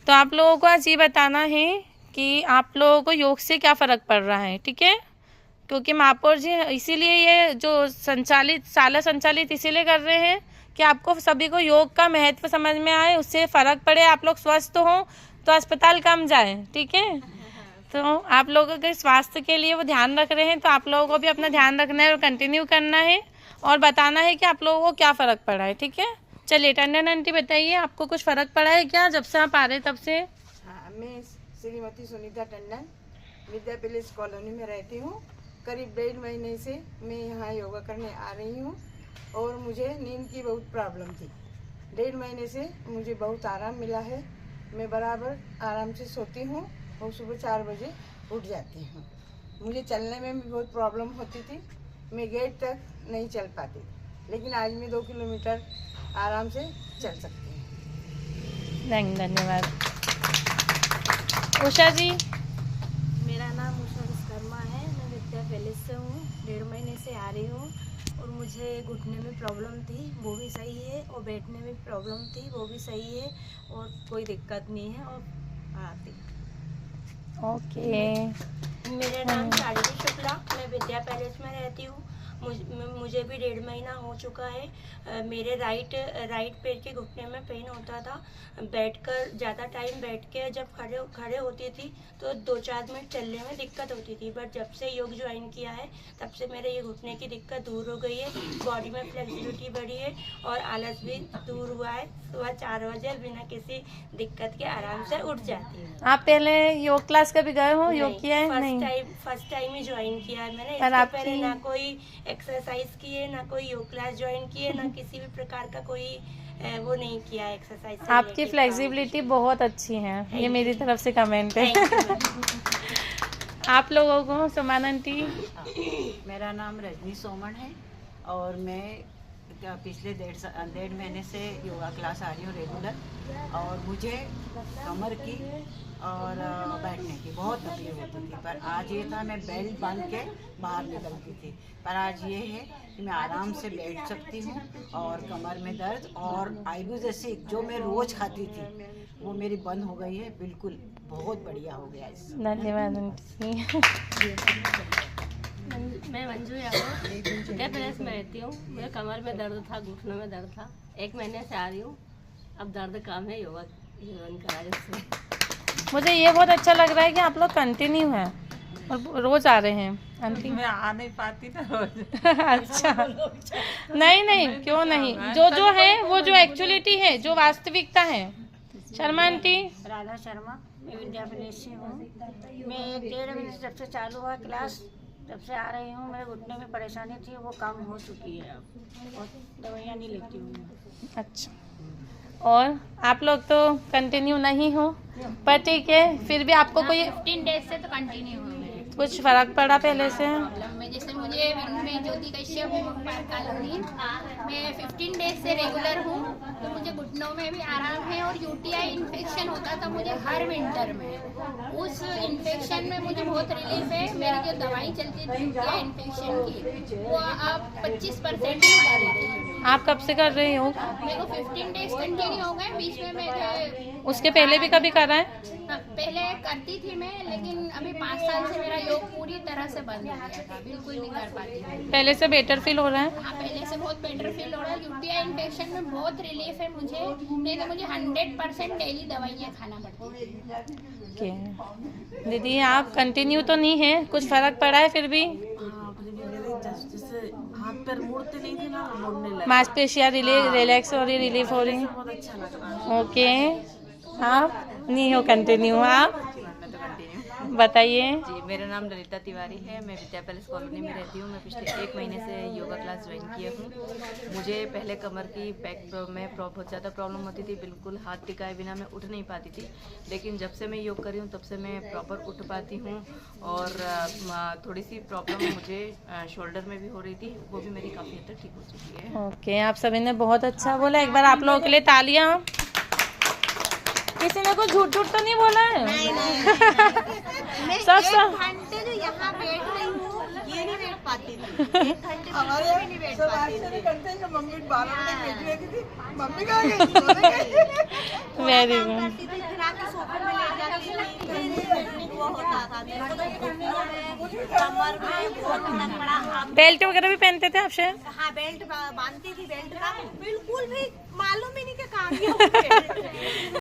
तो आप लोगों को आज ये बताना है कि आप लोगों को योग से क्या फ़र्क पड़ रहा है, ठीक है। क्योंकि महापौर जी इसीलिए ये जो शाला संचालित इसीलिए कर रहे हैं कि आपको सभी को योग का महत्व समझ में आए, उससे फ़र्क पड़े, आप लोग स्वस्थ हों तो अस्पताल कम जाए, ठीक है। तो आप लोगों के स्वास्थ्य के लिए वो ध्यान रख रहे हैं, तो आप लोगों को भी अपना ध्यान रखना है और कंटिन्यू करना है और बताना है कि आप लोगों को क्या फ़र्क पड़ा है, ठीक है। चलिए टंडन आंटी बताइए, आपको कुछ फ़र्क पड़ा है क्या जब से आप आ रहे तब से? हाँ, मैं श्रीमती सुनीता टंडन विद्या पैलेस कॉलोनी में रहती हूँ। करीब 1.5 महीने से मैं यहाँ योगा करने आ रही हूँ और मुझे नींद की बहुत प्रॉब्लम थी। 1.5 महीने से मुझे बहुत आराम मिला है। मैं बराबर आराम से सोती हूँ और सुबह 4 बजे उठ जाती हूँ। मुझे चलने में भी बहुत प्रॉब्लम होती थी, मैं गेट तक नहीं चल पाती, लेकिन आज मैं 2 किलोमीटर आराम से चल सकती हूँ। धन्यवाद। उषा जी? मेरा नाम उषा विश्वकर्मा है, मैं विद्या पैलेस से हूँ। 1.5 महीने से आ रही हूँ और मुझे घुटने में प्रॉब्लम थी, वो भी सही है, और बैठने में प्रॉब्लम थी, वो भी सही है, और कोई दिक्कत नहीं है। और आती ओके। मेरा नाम शालिनी शुक्ला, मैं विद्या पैलेस में रहती हूँ। मुझे भी 1.5 महीना हो चुका है। मेरे राइट पैर के घुटने में पेन होता था। बैठकर ज़्यादा टाइम बैठ के जब खड़े होती थी तो 2-4 मिनट चलने में दिक्कत होती थी, बट जब से योग ज्वाइन किया है तब से मेरे ये घुटने की दिक्कत दूर हो गई है। बॉडी में फ्लेक्सिबिलिटी बढ़ी है और आलस भी दूर हुआ है। सुबह 4 बजे बिना किसी दिक्कत के आराम से उठ जाती हूँ। आप पहले योग क्लास कभी गए हो, योग किया है? नहीं, फर्स्ट टाइम ही ज्वाइन किया है मैंने। और इससे पहले ना कोई एक्सरसाइज की है, ना कोई योग क्लास ज्वाइन की है, ना किसी भी प्रकार का कोई वो नहीं किया है एक्सरसाइज। आपकी फ्लेक्सिबिलिटी बहुत अच्छी है, ये मेरी तरफ से कमेंट है। आप लोगों को? सुमान आंटी? मेरा नाम रजनी सोमन है और मैं पिछले 1.5 महीने से योगा क्लास आ रही हूँ रेगुलर, और मुझे कमर की और बैठने की बहुत तकलीफ होती थी, पर आज ये था मैं बेल्ट बांध के बाहर निकलती थी, पर आज ये है कि मैं आराम से बैठ सकती हूँ और कमर में दर्द और आइबुप्रोफेन जो मैं रोज़ खाती थी वो मेरी बंद हो गई है, बिल्कुल बहुत बढ़िया हो गया इससे। धन्यवाद आंटी। मैं मंजू यादव विद्या पैलेस में रहती हूँ। मेरे कमर में दर्द था, घुटनों में दर्द था, 1 महीने से आ रही हूँ। अब दर्द कम है, योगा करा जिससे। मुझे ये बहुत अच्छा लग रहा है कि आप लोग कंटिन्यू हैं और रोज आ रहे हैं। आंटी? मैं आ नहीं पाती ना रोज। अच्छा, नहीं क्यों नहीं, जो है वो जो एक्चुअलिटी है, जो वास्तविकता है। शर्मा आंटी? राधा शर्मा, मैं विद्या पैलेस से हूँ। मैं 1.5 महीने से जब से चालू हुआ क्लास तब से आ रही हूँ। मेरे घुटने में परेशानी थी, वो कम हो चुकी है अब, और दवाइयाँ नहीं लेती हूँ। अच्छा, और आप लोग तो कंटिन्यू नहीं हो, पर ठीक है, फिर भी आपको कोई 15 डेज से तो कंटिन्यू हो गए। कुछ फर्क पड़ा पहले से? प्रॉब्लम में जैसे मुझे में ज्योति कश्यप कॉलोनी, मैं 15 डेज से रेगुलर हूँ, तो मुझे घुटनों में भी आराम है। और यूटीआई इन्फेक्शन होता था मुझे हर विंटर में, उस इन्फेक्शन में मुझे बहुत रिलीफ है। मेरी जो दवाई चलती थी यूटीआई इन्फेक्शन की, वो अब 25% दवाई दे रही है। आप कब से कर रही हो? मेरे को 15 डेज कंटिन्यू हो गए, बीच में मैं उसके पहले भी कभी करा है? पहले करती थी मैं, लेकिन अभी 5 साल से मेरा योग पूरी तरह से बंद हो गया था, बिल्कुल नहीं कर पाती हूँ। पहले से बेटर फील हो रहा है? हाँ, पहले से बहुत बेटर फील हो रहा है। यूटीआई इन्फेक्शन में बहुत रिलीफ है मुझे, नहीं तो मुझे 100% डेली दवाइयाँ खाना पड़ती है। ओके दीदी, आप कंटिन्यू तो नहीं है, कुछ फर्क पड़ा है फिर भी? जैसे हाथ पैर मुड़ते नहीं थे ना, मुड़ने लगे, मांसपेशियाँ रिलैक्स हो रही, रिलीफ हो रही? बहुत अच्छा लग रहा है। ओके, आप नहीं हो कंटिन्यू? आप मैं तो कंटिन्यू। बताइए। जी, मेरा नाम ललिता तिवारी है, मैं विद्या पैलेस कॉलोनी में रहती हूँ। मैं पिछले 1 महीने से योगा क्लास ज्वाइन किया हूँ। मुझे पहले कमर की बैक में बहुत ज़्यादा प्रॉब्लम होती थी, बिल्कुल हाथ टिकाए बिना मैं उठ नहीं पाती थी, लेकिन जब से मैं योग कर रही हूँ तब से मैं प्रॉपर उठ पाती हूँ। और थोड़ी सी प्रॉब्लम मुझे शोल्डर में भी हो रही थी, वो भी मेरी काफ़ी हद तक ठीक हो चुकी है। ओके, आप सभी ने बहुत अच्छा बोला, एक बार आप लोगों के लिए तालियां। किसी ने कुछ झूठ तो नहीं बोला है? सब घंटे जो यहाँ बैठ रही हूँ, ये नहीं बैठ पाती थी। 1 घंटे हमारे भी नहीं बैठ पाती थी। करते हैं, मम्मी 12 बजे बैठी रहती थी, मम्मी कहाँ गई? Very good. करती थी, फिर आके सोफे में लेट जाती थी, फिर वो होता था मेरे को तो घुटनों में, कमर में बहुत फर्क पड़ा। बेल्ट वगैरह भी पहनते थे आप शायद? हाँ बेल्ट बांधती थी, बेल्ट का बिल्कुल भी मालूम ही नहीं कि कहाँ गया।